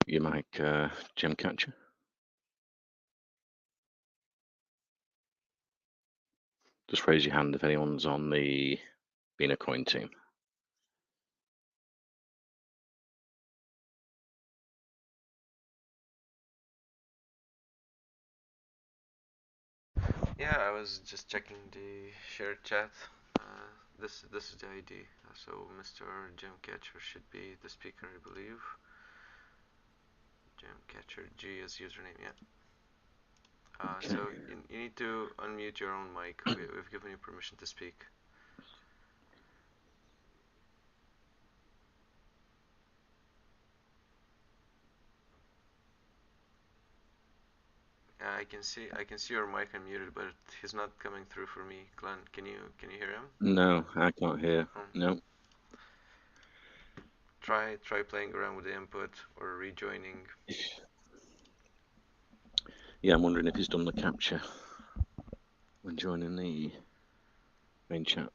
your mic, Gem Catcher. Just raise your hand if anyone's on the BenaCoin team. Yeah, I was just checking the shared chat. This is the ID. So Mr. Gemcatcher should be the speaker, I believe. Gemcatcher G is username, yeah. Okay. So you need to unmute your own mic. We've given you permission to speak. I can see your mic unmuted, but he's not coming through for me. Glenn, can you hear him? No, I can't hear. No. Try playing around with the input or rejoining. Yeah, I'm wondering if he's done the capture when joining the main chat.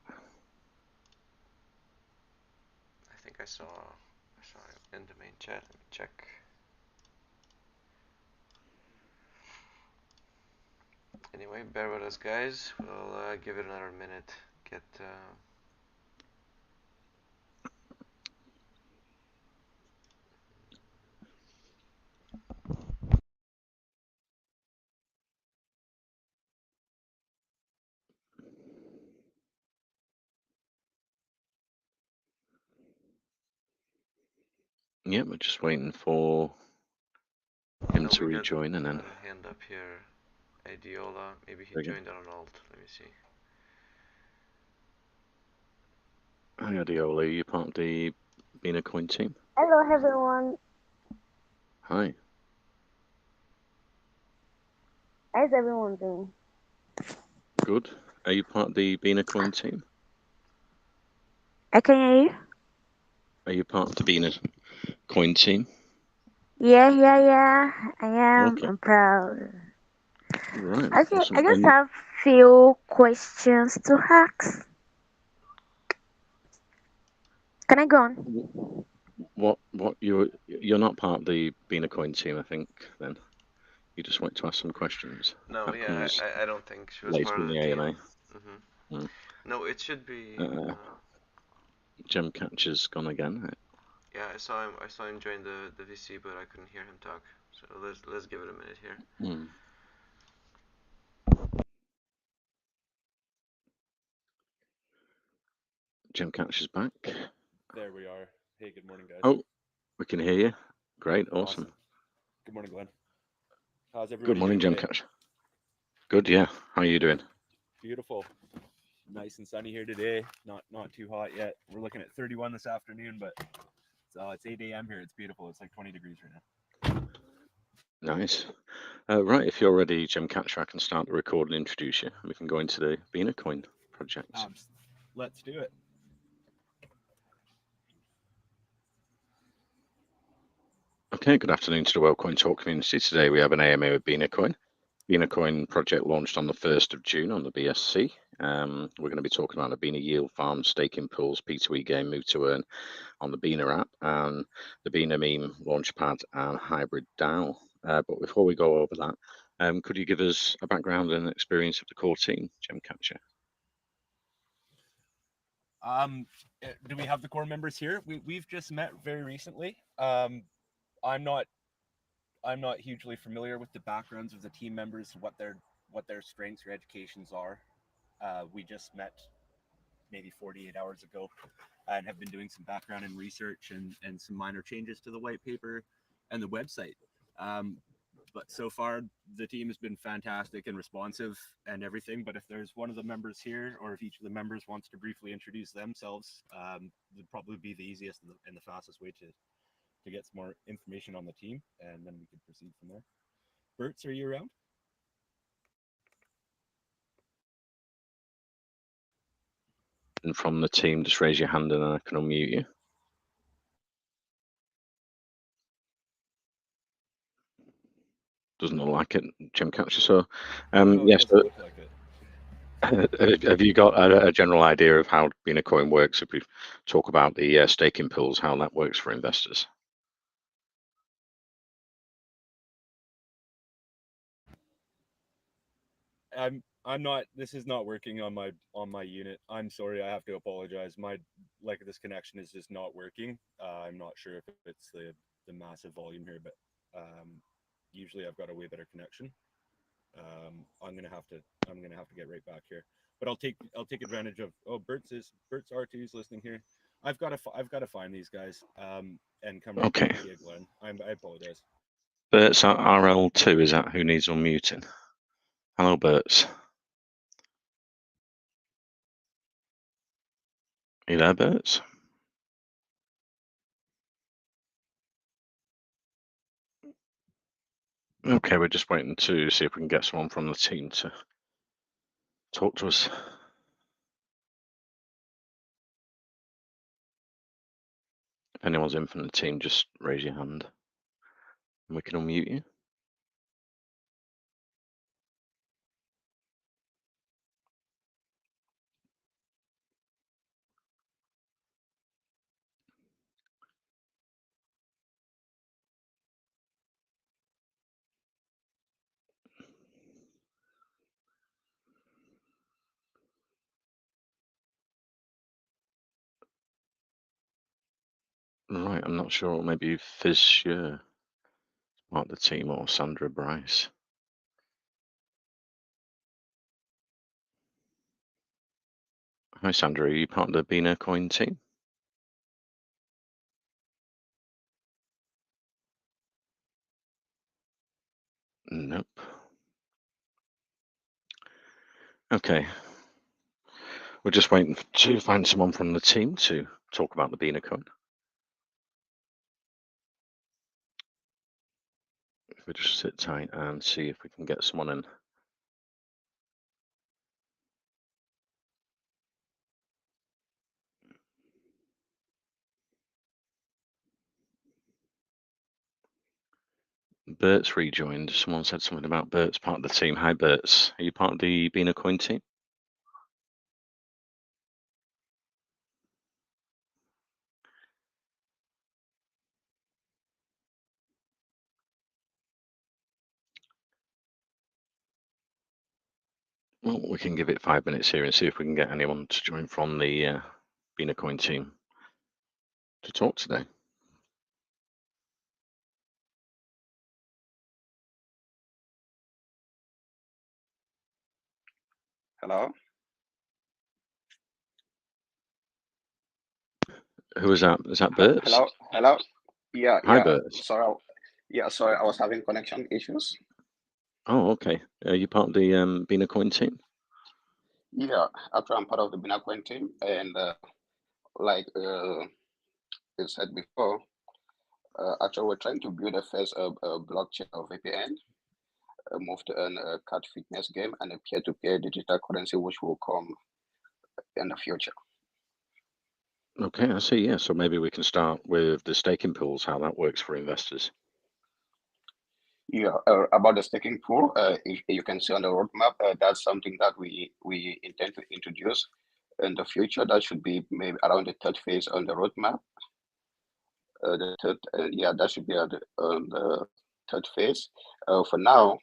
I think I saw him in the main chat. Let me check. Anyway, bear with us, guys. We'll give it another minute. Get Yeah, we're just waiting for him to rejoin and then. a hand up here. Ideola, maybe he joined on alt. Let me see. Hi, Adiola. Are you part of the BenaCoin team? Hello, everyone. Hi. How's everyone doing? Good. Are you part of the BenaCoin team? I can hear you. Are you part of the BenaCoin team? Yeah. I am. Okay. I'm proud. Right. Okay, Awesome. I just have few questions to ask. Can I go on? What you're not part of the BenaCoin team, I think. Then you just want to ask some questions. No, that yeah, I don't think she was later part of in the the team. AMA. No, it should be. Gem Catcher's gone again. Yeah, I saw him join the VC, but I couldn't hear him talk. So let's give it a minute here. Gem Catcher's back. There we are. Hey, good morning, guys. Oh, we can hear you. Great, awesome. Good morning, Glenn. How's everybody? Good morning, doing Gem Catcher. Good, yeah. How are you doing? Beautiful. Nice and sunny here today. Not too hot yet. We're looking at 31 this afternoon, but it's 8 a.m. here. It's beautiful. It's like 20 degrees right now. Nice. Right, if you're ready, Gem Catcher, I can start the record and introduce you. We can go into the BenaCoin project. Let's do it. Okay, good afternoon to the WorldCoin Talk community. Today we have an AMA with BenaCoin. BenaCoin project launched on the 1st of June on the BSC. We're going to be talking about the Bena Yield Farm, staking pools, P2E game, move to earn on the Bena app, and the Bena Meme Launchpad and Hybrid DAO. But before we go over that, could you give us a background and experience of the core team, Gem Catcher? Do we have the core members here? We've just met very recently. I'm not hugely familiar with the backgrounds of the team members, what their strengths or educations are. We just met maybe 48 hours ago and have been doing some background and research and some minor changes to the white paper and the website. But so far, the team has been fantastic and responsive and everything. But if there's one of the members here, or if each of the members wants to briefly introduce themselves, would probably be the easiest and the fastest way to get some more information on the team, and then we can proceed from there. Bertz, are you around? And from the team, just raise your hand and I can unmute you. Doesn't look like it, Gem Catcher. So, yes. Doesn't look like it. Have you got a general idea of how BenaCoin works? If we talk about the staking pools, how that works for investors? I'm not. This is not working on my unit. I'm sorry. I have to apologize. This connection is just not working. I'm not sure if it's the massive volume here, but usually I've got a way better connection. I'm gonna have to get right back here. But I'll take advantage of. Oh, Bert's R2 is listening here. I've got to find these guys. And come right back to you, Glenn. I apologize. Bert's at RL2, is that who needs unmuting? Hello, Bert's. Are you there, Bert's? Okay, we're just waiting to see if we can get someone from the team to talk to us. If anyone's in from the team, just raise your hand and we can unmute you. Right, I'm not sure. Maybe Fisher, part of the team, or Sandra Bryce. Hi, Sandra. Are you part of the BenaCoin team? Nope. Okay. We're just waiting to find someone from the team to talk about the BenaCoin. If we just sit tight and see if we can get someone in. Bert's rejoined. Someone said something about Bert's part of the team. Hi, Bert's. Are you part of the BenaCoin team? Well, we can give it 5 minutes here and see if we can get anyone to join from the BenaCoin team to talk today. Hello? Who is that? Is that Bert's? Hello? Yeah, Hi, yeah. Bert's. Sorry, sorry, I was having connection issues. Oh, okay. Are you part of the BenaCoin team? Yeah, actually, I'm part of the BenaCoin team, and like you said before, actually, we're trying to build a first blockchain of VPN, move to a cat fitness game, and a peer-to-peer digital currency, which will come in the future. Okay, I see. Yeah, so maybe we can start with the staking pools, how that works for investors. Yeah, about the staking pool, if you can see on the roadmap, that's something that we intend to introduce in the future. That should be maybe around the third phase on the roadmap. That should be on the third phase. For now,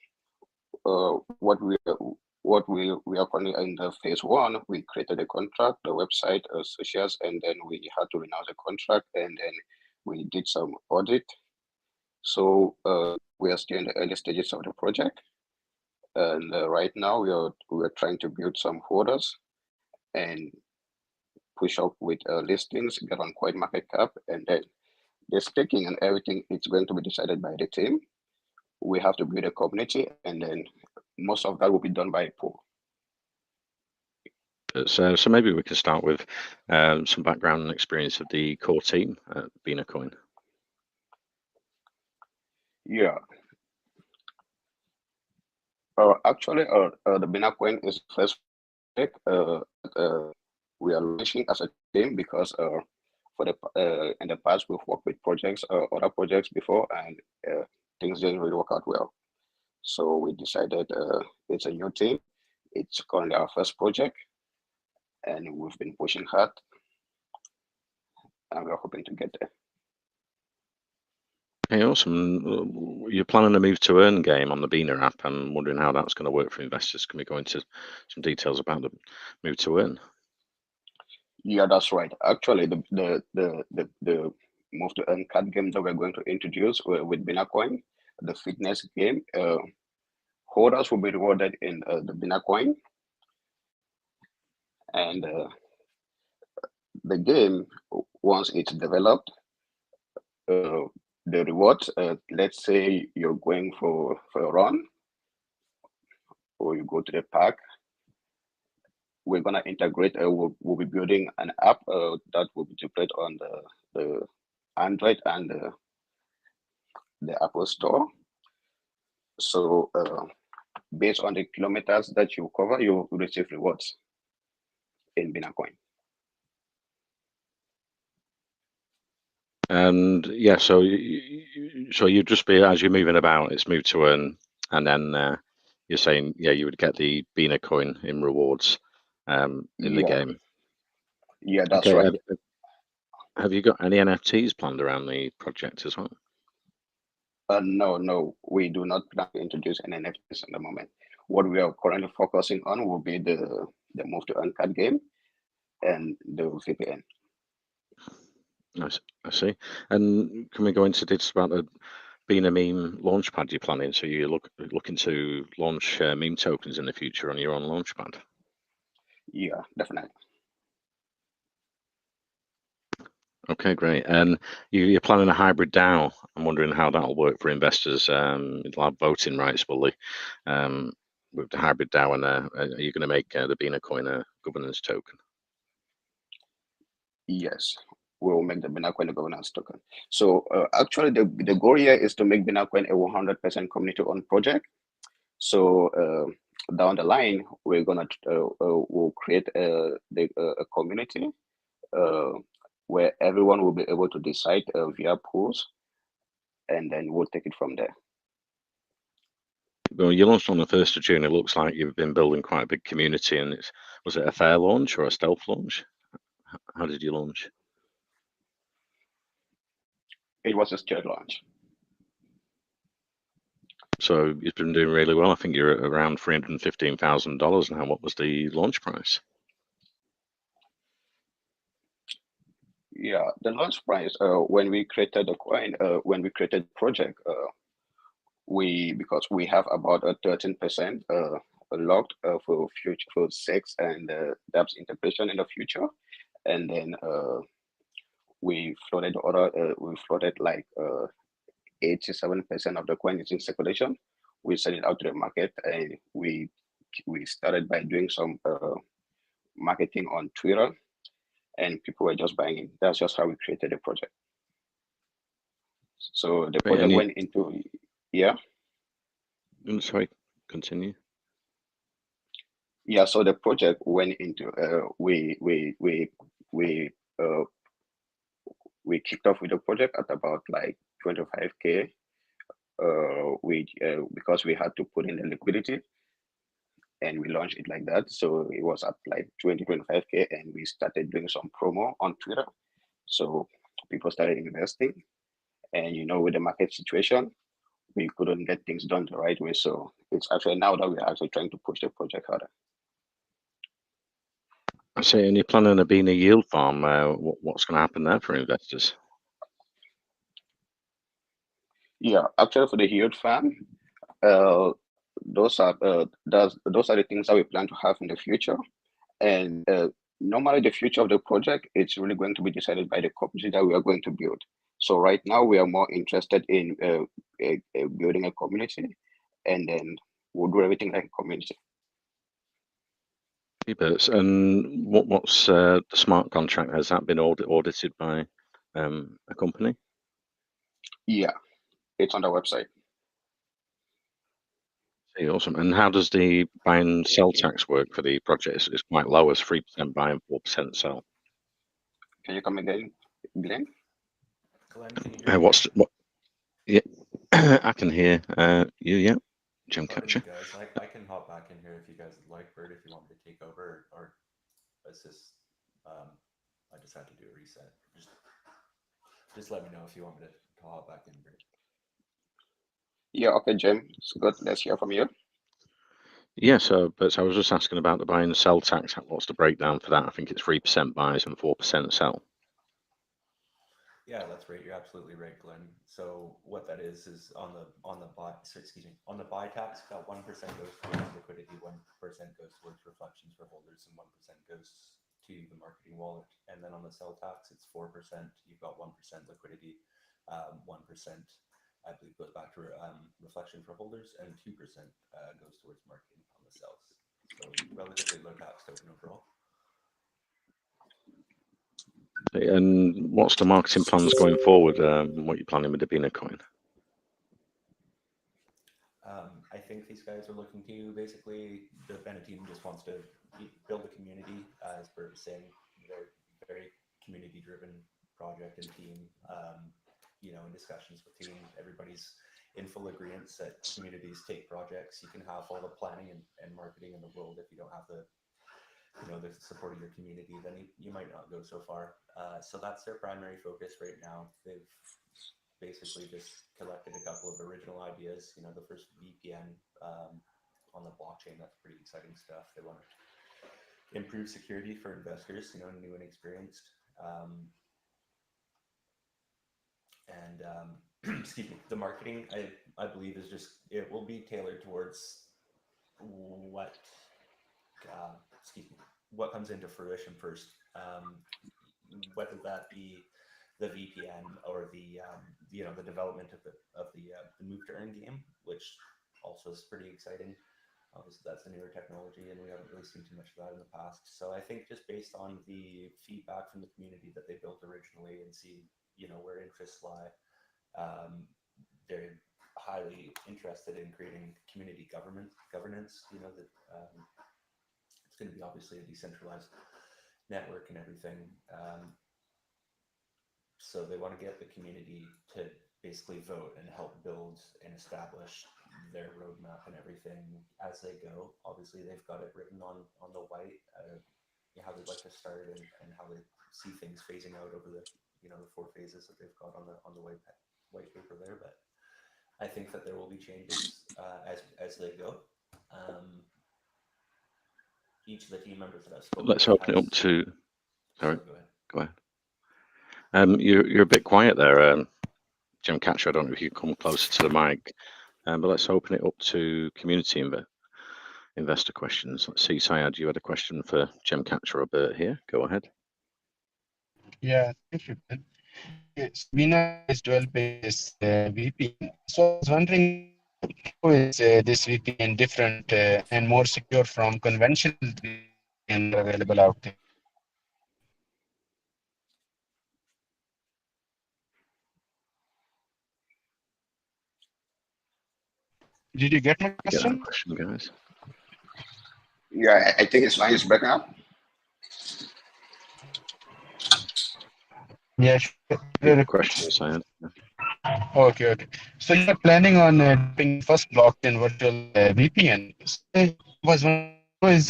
what we are currently in the phase one. We created a contract, the website, socials, and then we had to renounce the contract, and then we did some audit. So we are still in the early stages of the project, and right now we are trying to build some holders and push up with listings, get on CoinMarketCap, and then the staking and everything it's going to be decided by the team. We have to build a community, and then most of that will be done by pool. So maybe we can start with some background and experience of the core team at BenaCoin. Yeah. Actually, the BenaCoin is first project we are launching as a team because for the in the past we've worked with projects, other projects before, and things didn't really work out well. So we decided it's a new team. It's currently our first project, and we've been pushing hard, and we're hoping to get there. Okay, awesome. You're planning a move to earn game on the Bena app. I'm wondering how that's going to work for investors. Can we go into some details about the move to earn? Yeah, that's right. Actually, the move to earn card game that we're going to introduce with BenaCoin, the fitness game, holders will be rewarded in the BenaCoin, and the game, once it's developed, the rewards, let's say you're going for a run or you go to the park, we're gonna integrate. We'll be building an app that will be deployed on the Android and the Apple Store. So based on the kilometers that you cover, you receive rewards in BenaCoin. And yeah, so you just be, as you're moving about, it's move to earn, and then you're saying, yeah, you would get the BenaCoin in rewards in the game. Yeah, that's Okay, right. have you got any NFTs planned around the project as well? No, we do not plan to introduce any NFTs at the moment. What we are currently focusing on will be the move to earn card game and the VPN. I see. And can we go into details about the Bena meme launchpad you're planning? So you're looking to launch meme tokens in the future on your own launchpad? Yeah, definitely. Okay, great. And you're planning a hybrid DAO. I'm wondering how that'll work for investors. It'll have voting rights, will they? With the hybrid DAO, and are you going to make the BenaCoin a governance token? Yes, we will make the BenaCoin a governance token. So actually, the goal here is to make BenaCoin a 100% community-owned project. So down the line, we're gonna we'll create a community where everyone will be able to decide via polls, and then we'll take it from there. Well, you launched on the 1st of June. It looks like you've been building quite a big community. And was it a fair launch or a stealth launch? How did you launch? It was a stealth launch. So you've been doing really well. I think you're at around $315,000 now. What was the launch price? Yeah, the launch price. When we created the coin, when we created the project, because we have about a 13% locked for future for SEX and dApps integration in the future, and then we floated like 87% of the coin is in circulation. We sent it out to the market, and we started by doing some marketing on Twitter, and people were just buying it. That's just how we created the project. So the project went into, yeah. Sorry, continue. Yeah, so the project went into we kicked off with the project at about like 25K. Because we had to put in the liquidity, and we launched it like that. So it was at like 25K, and we started doing some promo on Twitter. So people started investing, and with the market situation, we couldn't get things done the right way. So it's actually now that we're actually trying to push the project harder. I see, and you're planning a Bena yield farm. What's going to happen there for investors? Yeah, actually for the yield farm, those are the things that we plan to have in the future. And normally the future of the project, it's really going to be decided by the community that we are going to build. So right now we are more interested in building a community, and then we'll do everything like a community. And what's the smart contract? Has that been audited by a company? Yeah, it's on the website. Awesome. And how does the buy and sell tax work for the project? It's quite low, as 3% buy and 4% sell. Can you come again, Glenn? Glenn, can you hear me? Yeah, I can hear you. Yeah, Jim Catcher. Guys, I can hop back in here if you guys would like, Bert, if you want me to take over, or it's just I just had to do a reset. Just let me know if you want me to hop back in, Bert. Yeah, okay, Jim. It's good. Let's hear from you. Yeah, so but I was just asking about the buy and sell tax. What's the breakdown for that? I think it's 3% buys and 4% sell. Yeah, that's right. You're absolutely right, Glenn. So what that is on the buy, on the buy tax, about 1% goes towards liquidity, 1% goes towards reflections for holders, and 1% goes to the marketing wallet. And then on the sell tax, it's 4%. You've got 1% liquidity, 1% I believe goes back to reflection for holders, and 2% goes towards marketing on the sells. So relatively low tax token overall. And what's the marketing plans going forward? What are you planning with the BenaCoin? I think these guys are looking to basically, the Bena team just wants to build a community, as Bert was saying. They're very community driven project and team. In discussions with team, everybody's in full agreement that communities take projects. You can have all the planning and marketing in the world. If you don't have the support of your community, then you might not go so far. So that's their primary focus right now. They've basically just collected a couple of original ideas. The first VPN on the blockchain, that's pretty exciting stuff. They want to improve security for investors, new and experienced. Excuse me, the marketing, I believe, is just, it will be tailored towards what comes into fruition first, whether that be the VPN or the development of the move to earn game, which also is pretty exciting. Obviously, that's a newer technology, and we haven't really seen too much of that in the past. So I think just based on the feedback from the community that they built originally and see where interests lie, they're highly interested in creating community governance. That it's going to be obviously a decentralized network and everything. So they want to get the community to basically vote and help build and establish their roadmap and everything as they go. Obviously, they've got it written on the white, how they'd like to start and how they see things phasing out over the the 4 phases that they've got on the white paper there. But I think that there will be changes as they go. Each of the team members that I've spoken Let's with open it up to. Sorry, go ahead. You're a bit quiet there, Jim Catcher. I don't know if you come closer to the mic, but let's open it up to community investor questions. Let's see, Syed, you had a question for Jim Catcher or Bert here. Go ahead. Yeah, thank you. Yes, Bina is developing this VPN. So I was wondering, how is this VPN different and more secure from conventional VPN available out there? Did you get my Get that question? question, guys. Yeah, I think his line is breaking up. Yeah, The question, Syed. Okay. So you're planning on developing first blockchain virtual VPN. So I was wondering, how is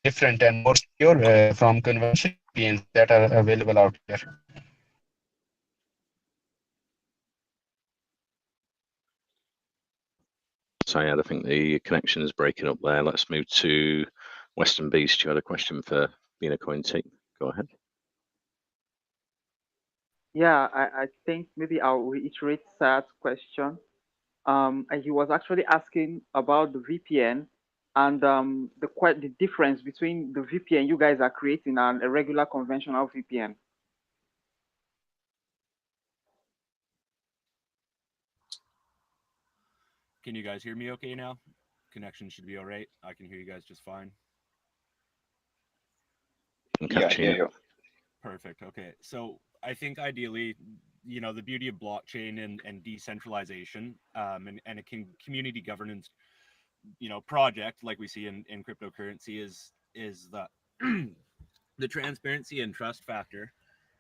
different and more secure from conventional VPNs that are available out there? Syed, I think the connection is breaking up there. Let's move to Western Beast. You had a question for BenaCoin team. Go ahead. Yeah, I think maybe I'll reiterate Sad's question. He was actually asking about the VPN and the difference between the VPN you guys are creating and a regular conventional VPN. Can you guys hear me okay now? Connection should be all right. I can hear you guys just fine. Yeah. Perfect. Okay. So I think ideally, the beauty of blockchain and decentralization and a community governance, project like we see in cryptocurrency is the the transparency and trust factor.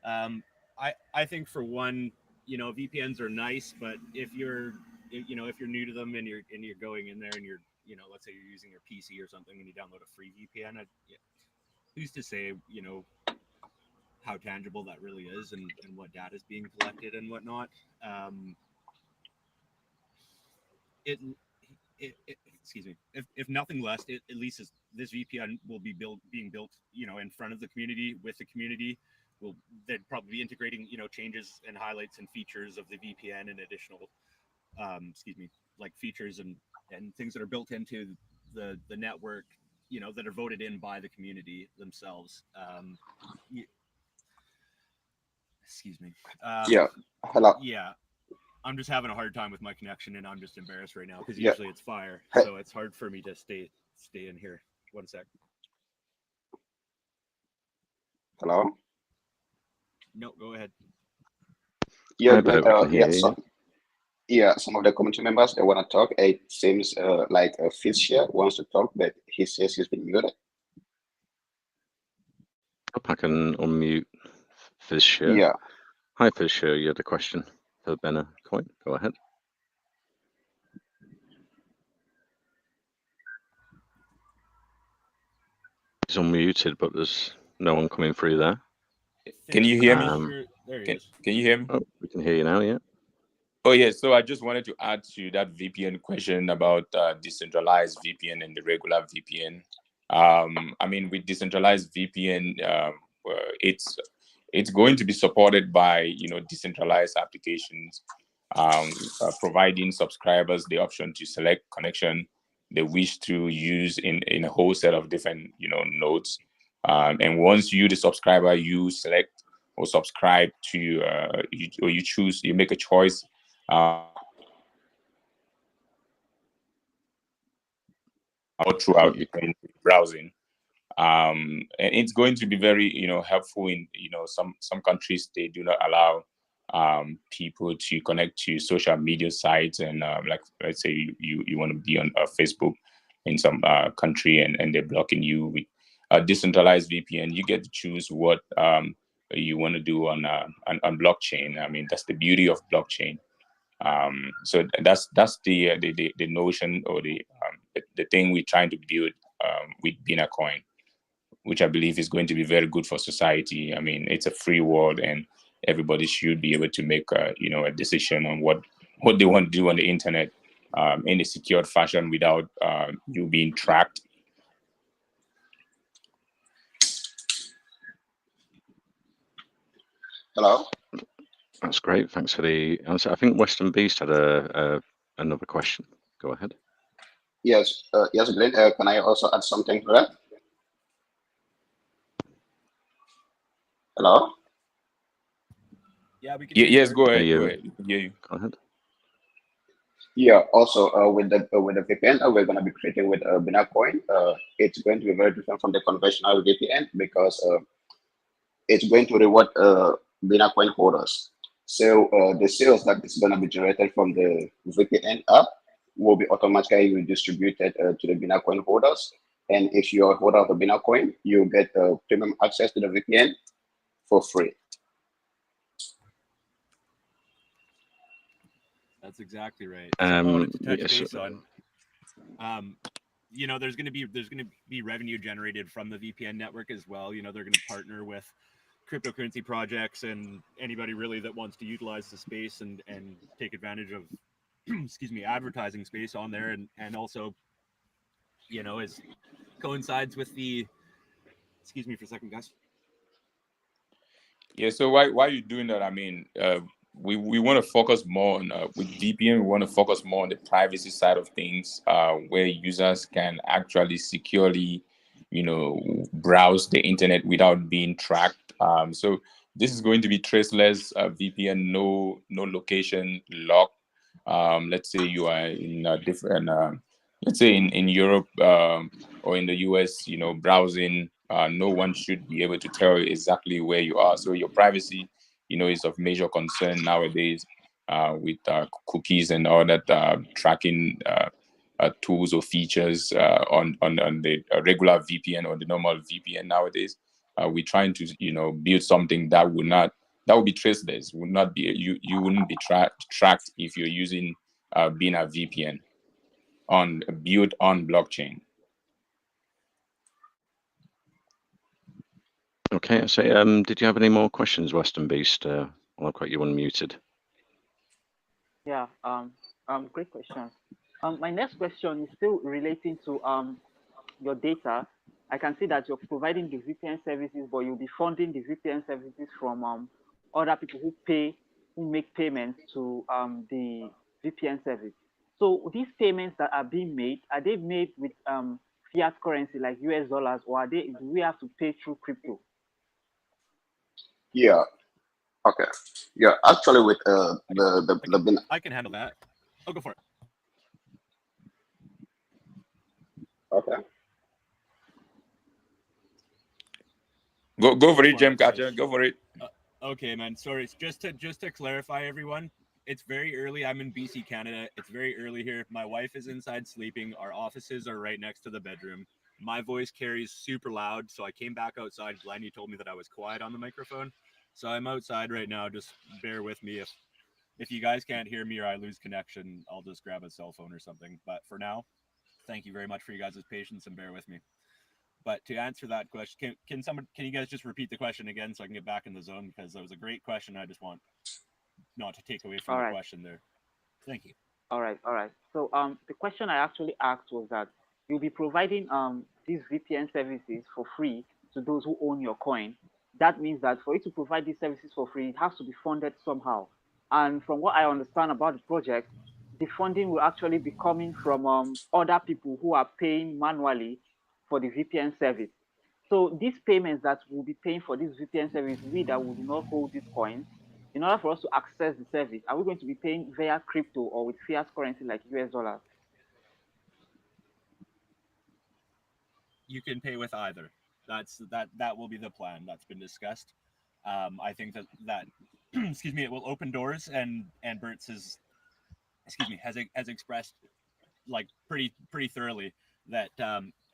I think for one, VPNs are nice, but if you're new to them and you're going in there and you're let's say you're using your PC or something and you download a free VPN, who's to say how tangible that really is and what data is being collected and whatnot. excuse me, if nothing less, at least this VPN will be being built, in front of the community, with the community. They'd probably be integrating, changes and highlights and features of the VPN and additional, like features and things that are built into the network, that are voted in by the community themselves. Excuse me. Yeah. Hello. Yeah. I'm just having a hard time with my connection, and I'm just embarrassed right now because Yeah. usually it's fire, Hey. so it's hard for me to stay in here. 1 sec. Hello. No, go ahead. Yeah, Hi, Glenn, Bert, we can hear you. some of the community members, they want to talk. It seems like Fish here wants to talk, but he says he's been muted. Hope I can unmute Fisher. Yeah. Hi, Fisher. You had a question for BenaCoin. Go ahead. He's unmuted, but there's no one coming through there. Can you hear me? There he is. Can you hear me? Oh, we can hear you now, yeah. Oh, yeah. So I just wanted to add to that VPN question about decentralized VPN and the regular VPN. I mean, with decentralized VPN, it's going to be supported by, decentralized applications, providing subscribers the option to select connection they wish to use in a whole set of different, nodes. And once you, the subscriber, you select or subscribe to, you choose, you make a choice. Throughout browsing, and it's going to be very helpful in some countries. They do not allow people to connect to social media sites, and like, let's say you want to be on Facebook in some country, and they're blocking you. With a decentralized VPN, you get to choose what you want to do on blockchain. I mean, that's the beauty of blockchain. So that's the notion, or the thing we're trying to build with BenaCoin, which I believe is going to be very good for society. I mean, it's a free world, and everybody should be able to make a decision on what they want to do on the internet in a secured fashion without you being tracked. Hello. That's great. Thanks for the answer. I think Western Beast had another question. Go ahead. Yes. Yes, Glenn. Can I also add something to that? Hello. Yeah, we can. Yes, go ahead. Yeah, Go ahead. Yeah, go ahead. Yeah. Also, with the VPN we're going to be creating with BenaCoin, it's going to be very different from the conventional VPN because it's going to reward BenaCoin holders. So the sales that is going to be generated from the VPN app will be automatically redistributed to the BenaCoin holders. And if you're a holder of a BenaCoin, you get premium access to the VPN for free. That's exactly right. Something I wanted to touch base on. There's going to be revenue generated from the VPN network as well. They're going to partner with cryptocurrency projects and anybody really that wants to utilize the space and take advantage of advertising space on there, and also is coincides with the excuse me for a second, guys. Yeah, so why are you doing that? I mean, we want to focus more on with VPN. We want to focus more on the privacy side of things, where users can actually securely browse the internet without being tracked. So this is going to be traceless VPN, no location lock. Let's say you are in a different, let's say in Europe or in the US, browsing. No one should be able to tell you exactly where you are. So your privacy, is of major concern nowadays with cookies and all that tracking tools or features on the regular VPN or the normal VPN nowadays. We're trying to build something that would be traceless, would not be you wouldn't be tracked if you're using Bena VPN built on blockchain. Okay, so did you have any more questions, Western Beast? I've got you unmuted. Yeah. Great question. My next question is still relating to your data. I can see that you're providing the VPN services, but you'll be funding the VPN services from other people who make payments to the VPN service. So these payments that are being made, are they made with fiat currency like US dollars, or do we have to pay through crypto? Yeah. Okay. Yeah. Actually, with the I can handle that. I'll go for it. okay. Go for it, Gem Catcher. Go for it. Okay, man. Sorry. Just to clarify, everyone, it's very early. I'm in BC, Canada. It's very early here. My wife is inside sleeping. Our offices are right next to the bedroom. My voice carries super loud, so I came back outside. Glenn, told me that I was quiet on the microphone, so I'm outside right now. Just bear with me. If you guys can't hear me or I lose connection, I'll just grab a cell phone or something. But for now, thank you very much for you guys' patience and bear with me. But to answer that question, can you guys just repeat the question again so I can get back in the zone, because that was a great question. I just want not to take away from the question there. Thank you. All right. So the question I actually asked was that you'll be providing these VPN services for free to those who own your coin. That means that for you to provide these services for free, it has to be funded somehow. And from what I understand about the project, the funding will actually be coming from other people who are paying manually for the VPN service. So these payments that we'll be paying for this VPN service, we that will not hold these coins, in order for us to access the service, are we going to be paying via crypto or with fiat currency like US dollars? You can pay with either. That will be the plan that's been discussed. I think that excuse me, it will open doors, and Bertz has expressed like pretty thoroughly that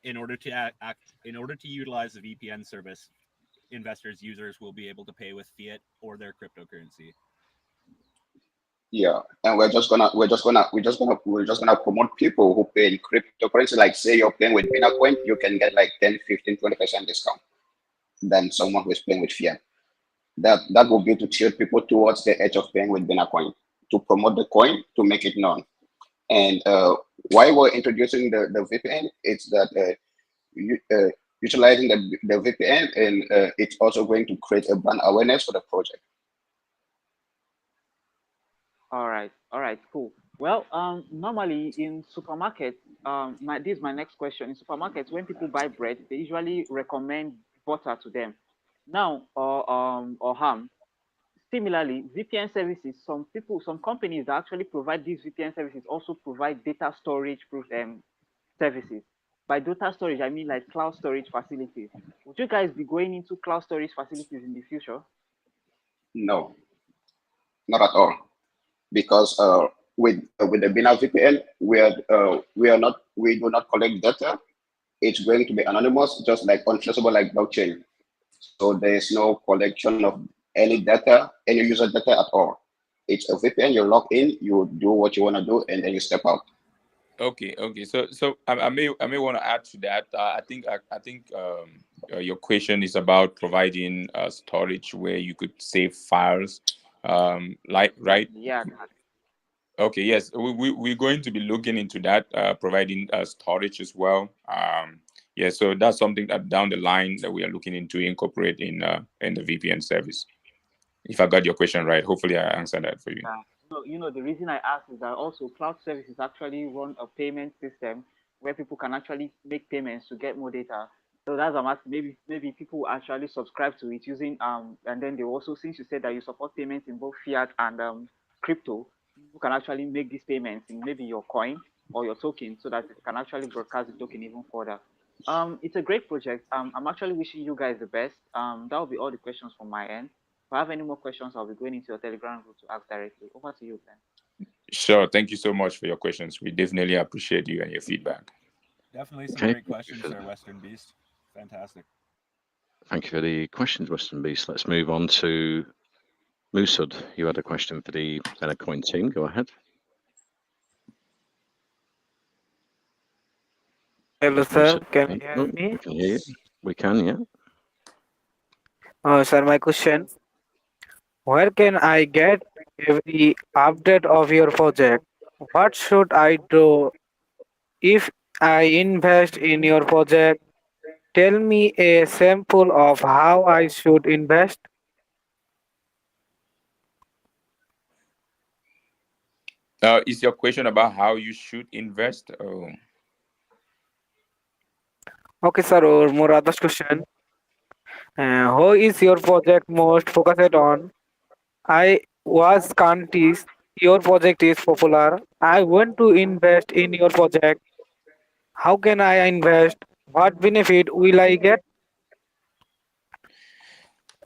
in order to utilize the VPN service, users will be able to pay with fiat or their cryptocurrency. Yeah, and we're just gonna promote people who pay in cryptocurrency. Like, say you're paying with BenaCoin, you can get like 10, 15, 20% discount than someone who's paying with fiat. That will be to tilt people towards the edge of paying with BenaCoin, to promote the coin, to make it known. And why we're introducing the VPN, it's that utilizing the VPN, and it's also going to create a brand awareness for the project. All right, cool. Well, normally in supermarkets, this is my next question. In supermarkets, when people buy bread, they usually recommend butter to them. Now, or ham. Similarly, VPN services, some companies that actually provide these VPN services also provide data storage services. By data storage, I mean like cloud storage facilities. Would you guys be going into cloud storage facilities in the future? No, not at all, because with the Bina VPN, we do not collect data. It's going to be anonymous, just like untraceable, like blockchain. So there is no collection of any data, any user data at all. It's a VPN. You log in, you do what you want to do, and then you step out. Okay. So I may want to add to that. I think your question is about providing storage where you could save files, right? Yeah. Okay. Yes, we're going to be looking into that, providing storage as well. Yeah. So that's something that down the line that we are looking into incorporate in the VPN service. If I got your question right, hopefully I answered that for you. The reason I asked is that also cloud services actually run a payment system where people can actually make payments to get more data. So that's what I'm asking. Maybe people actually subscribe to it using and then they also, since you said that you support payments in both fiat and crypto, you can actually make these payments in maybe your coin or your token so that it can actually broadcast the token even further. It's a great project. I'm actually wishing you guys the best. That will be all the questions from my end. If I have any more questions, I'll be going into your Telegram group to ask directly. Over to you, Ben. Sure. Thank you so much for your questions. We definitely appreciate you and your feedback. Definitely some great questions there, Western Beast. Fantastic. Thank you for the questions, Western Beast. Let's move on to Musud. You had a question for the BenaCoin team. Go ahead. Hello, sir. Musud, Can you hear me? We can hear you. We can, yeah. Sir, my question: where can I get every update of your project? What should I do if I invest in your project? Tell me a sample of how I should invest. Is your question about how you should invest? Oh. Okay, sir, or more other question. Who is your project most focused on? I was Kantis. Your project is popular. I want to invest in your project. How can I invest? What benefit will I get?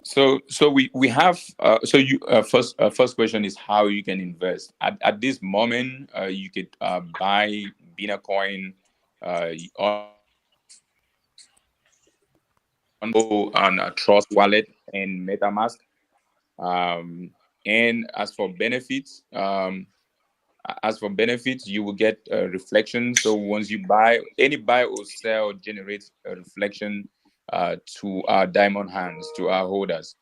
So we have so you first question is how you can invest at this moment. You could buy BenaCoin on a Trust Wallet and MetaMask. And as for benefits, you will get a reflection. So once you buy or sell generates a reflection to our diamond hands, to our holders.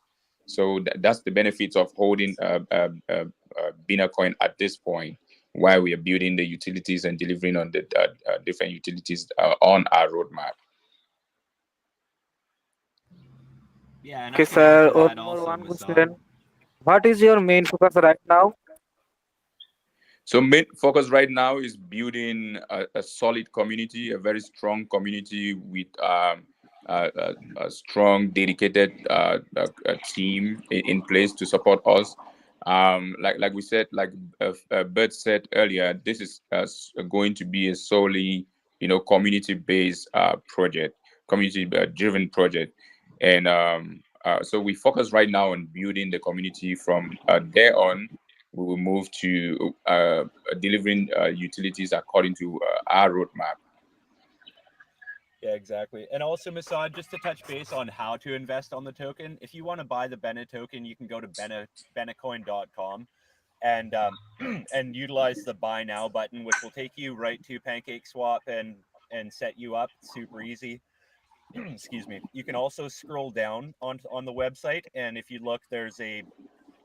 So that's the benefits of holding BenaCoin at this point, while we are building the utilities and delivering on the different utilities on our roadmap. Yeah, and Okay, I can add sir, to or that more also, one Masad. question. What is your main focus right now? So main focus right now is building a solid community, a very strong community with a strong, dedicated team in place to support us. Like we said, like Bert said earlier, this is going to be a solely community-based project, community-driven project, and so we focus right now on building the community. From there on, we will move to delivering utilities according to our roadmap. Yeah, exactly. And also, Masad, just to touch base on how to invest on the token, if you want to buy the Bena token, you can go to BenaCoin.com and and utilize the buy now button, which will take you right to PancakeSwap and set you up super easy. Excuse me. You can also scroll down on the website, and if you look, there's a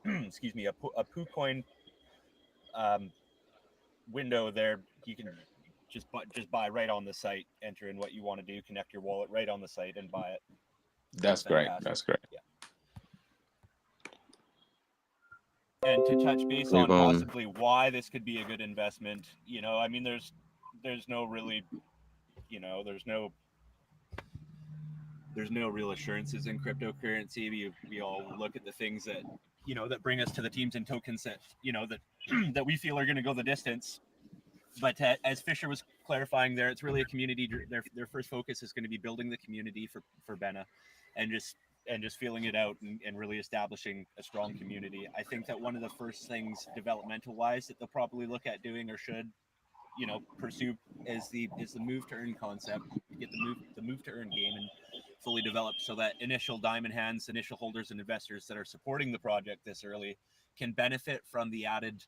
excuse me a PooCoin window there. You can just buy right on the site, enter in what you want to do, connect your wallet right on the site, and buy it. That's It's great. fantastic. That's great. Yeah. And to touch base We've on possibly why this could be a good investment, I mean, there's no really, there's no real assurances in cryptocurrency. We all look at the things that that bring us to the teams and tokens that that that we feel are going to go the distance. But as Fisher was clarifying there, it's really a community. Their first focus is going to be building the community for Bena, and just feeling it out and really establishing a strong community. I think that one of the first things developmental wise that they'll probably look at doing or should pursue is the move to earn concept, get the move to earn game and fully developed, so that initial diamond hands, initial holders and investors that are supporting the project this early can benefit from the added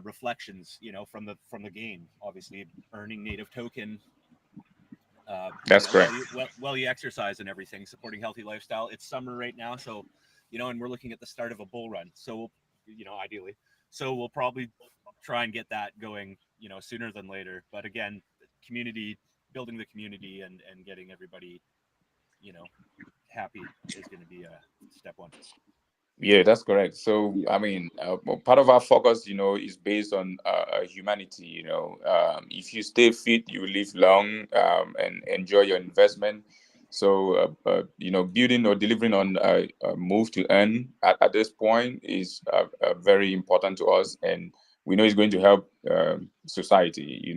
reflections, from the game. Obviously, earning native token. That's great. While you exercise and everything, supporting healthy lifestyle. It's summer right now, so and we're looking at the start of a bull run. So ideally, so we'll probably try and get that going, sooner than later. But again, building the community and getting everybody, happy is going to be step one. Yeah, that's correct. So, I mean, part of our focus, is based on humanity. If you stay fit, you will live long and enjoy your investment. So, building or delivering on move to earn at this point is very important to us, and we know it's going to help society.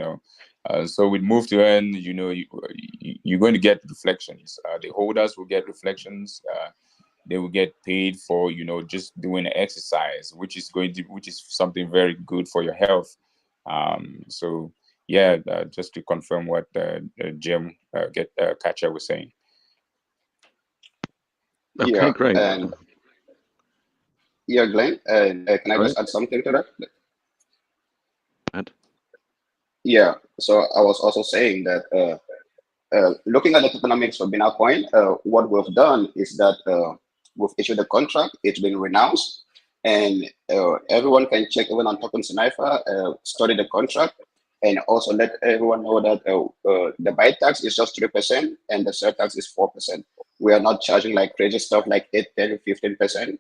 So with move to earn, you're going to get reflections. The holders will get reflections. They will get paid for just doing an exercise, which is something very good for your health. So yeah, just to confirm what Jim Catcher was saying. Okay, Yeah, great. and yeah, Glenn, and can I Right. just add something to that? Ed? Yeah, so I was also saying that looking at the tokenomics for BenaCoin, what we've done is that we've issued a contract. It's been renounced. and everyone can check even on Token Sniper, study the contract, and also let everyone know that the buy tax is just 3% and the sell tax is 4%. We are not charging like crazy stuff like 8, 10, 15%.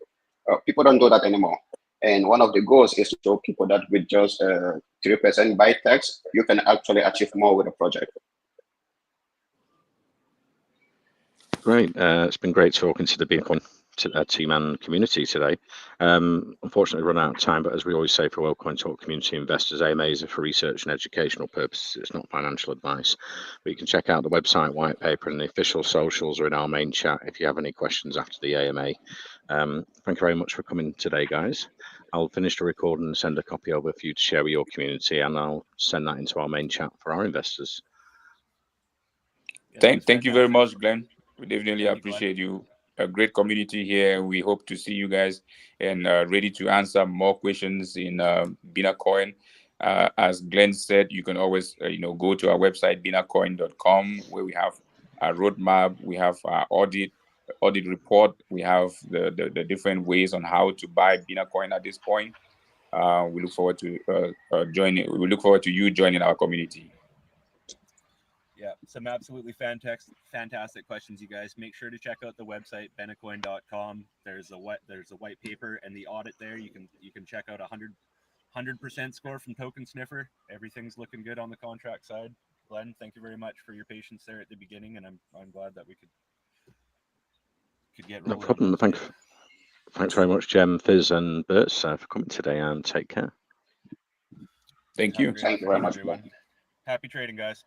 People don't do that anymore. And one of the goals is to show people that with just 3% buy tax, you can actually achieve more with the project. Great. It's been great talking to the BenaCoin team and community today. Unfortunately, run out of time, but as we always say for WorldCoin Talk community investors, AMAs are for research and educational purposes. It's not financial advice. But you can check out the website, white paper, and the official socials are in our main chat if you have any questions after the AMA. Thank you very much for coming today, guys. I'll finish the recording and send a copy over for you to share with your community, and I'll send that into our main chat for our investors. Yeah, Thank you very much, Glenn. We definitely Thank you, appreciate you. A great community here. We hope to see you guys and ready to answer more questions in BenaCoin. As Glenn said, you can always go to our website benacoin.com, where we have a roadmap, we have our audit report, we have the different ways on how to buy BenaCoin at this point. We look forward to joining. We look forward to you joining our community. Yeah, some absolutely fantastic questions, you guys. Make sure to check out the website benacoin.com. There's a white paper and the audit there. You can check out 100% score from Token Sniffer. Everything's looking good on the contract side. Glenn, thank you very much for your patience there at the beginning, and I'm glad that we could get rolling. No problem. Thanks very much, Jem, Fizz, and Bert, for coming today, and take care. Thank you. Thank you very much. Everyone. Happy trading, guys.